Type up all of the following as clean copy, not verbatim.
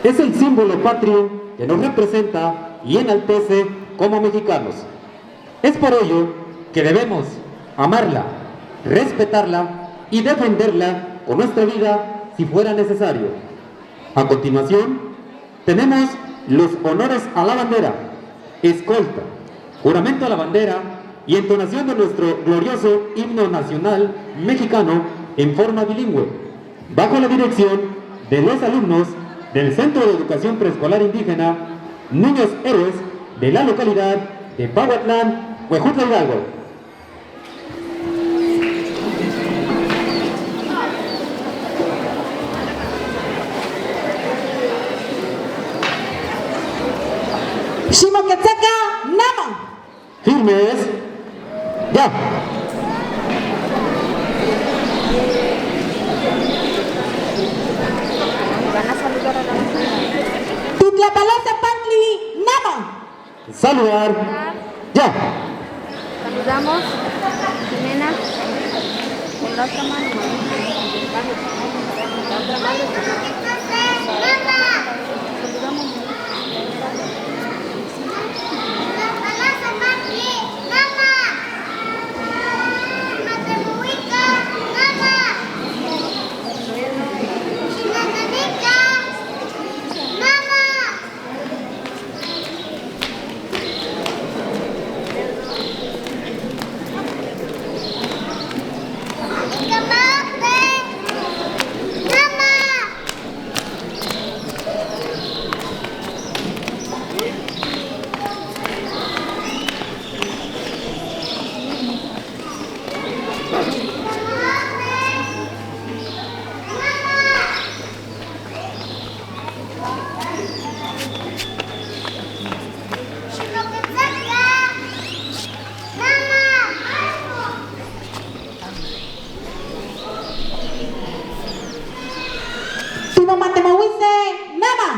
Es el símbolo patrio que nos representa y enaltece como mexicanos. Es por ello que debemos amarla, respetarla y defenderla con nuestra vida si fuera necesario. A continuación, tenemos los honores a la bandera, escolta, juramento a la bandera y entonación de nuestro glorioso himno nacional mexicano en forma bilingüe, bajo la dirección de los alumnos del Centro de Educación Preescolar Indígena Niños Héroes de la localidad de Pahuatlán, Huejutla Hidalgo. Ximoquetzaca, Nama. Firmes, ya. Van a saludar a la bandera. Tutlapalota, Pantli, Nama. Saludar, ya. Saludamos, Jimena, con la otra mano. La otra mano. Saludamos. Tinomatemawise, Nama.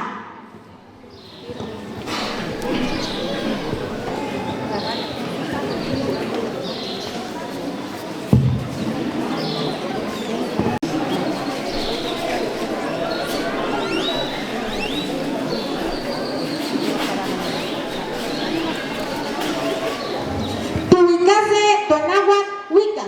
Tuicase, Tonahuac, Huica.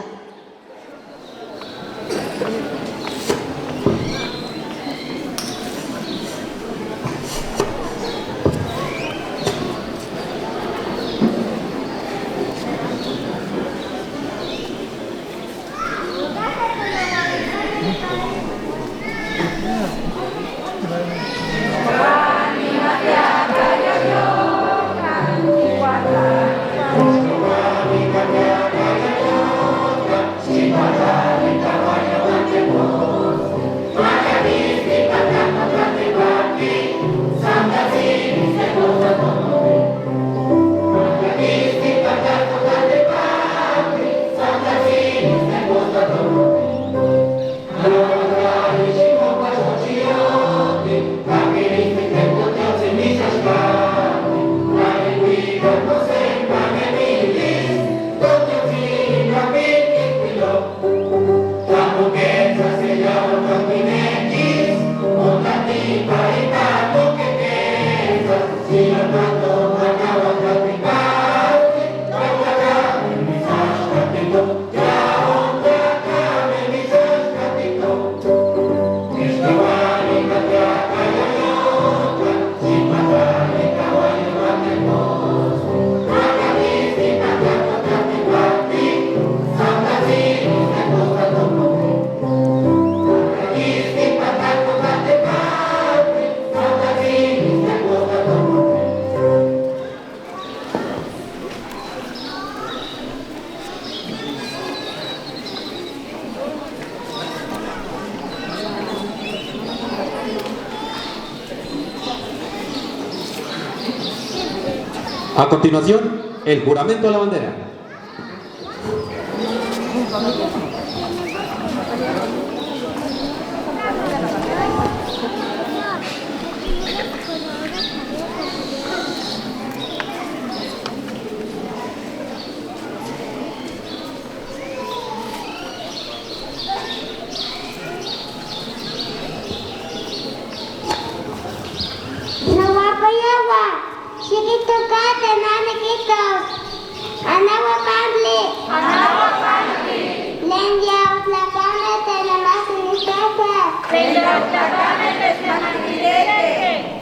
A continuación, el juramento a la bandera. Anagua, chiquito cate, naniquitos. Anagua Pantli. Lendia utlacane, tenemos inistete.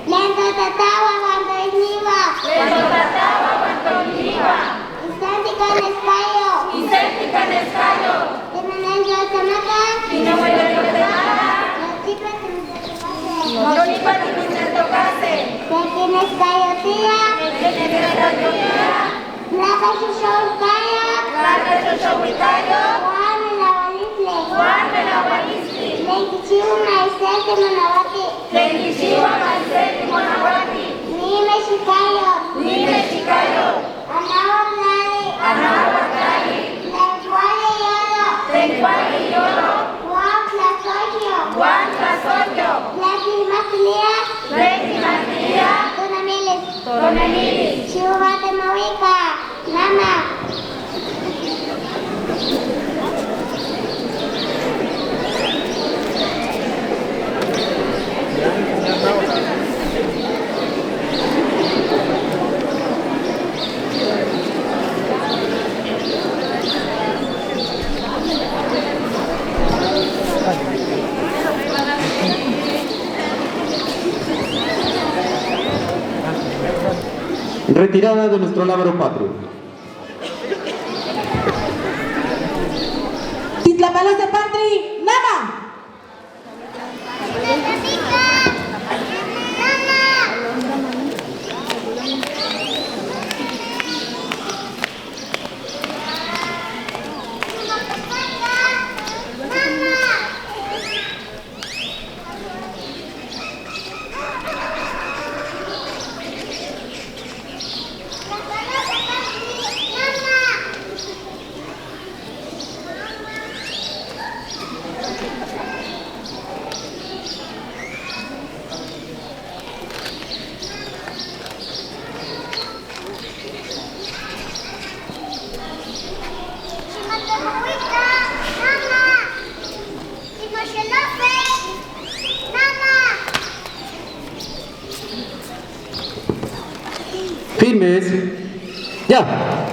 Lento tatawa, cuando isniva. Isténtica en escayo. Tienen yo tamaca. Los chicos que me tocase. Que tienes cayo tía. Naka Shushoikayo. Juan de la Walisli. Lenkichiwa Maisete Monawati. Nime Shikayo. Anawa Plari. Lenguaje Yoro. Juan Tlasoyo. Leki Matilia. Tonamilis. Chubate Mawika. Nana. Retirada de nuestro lábaro patrio. Titlapalosa Pantli, Nama. Firmes. Ya.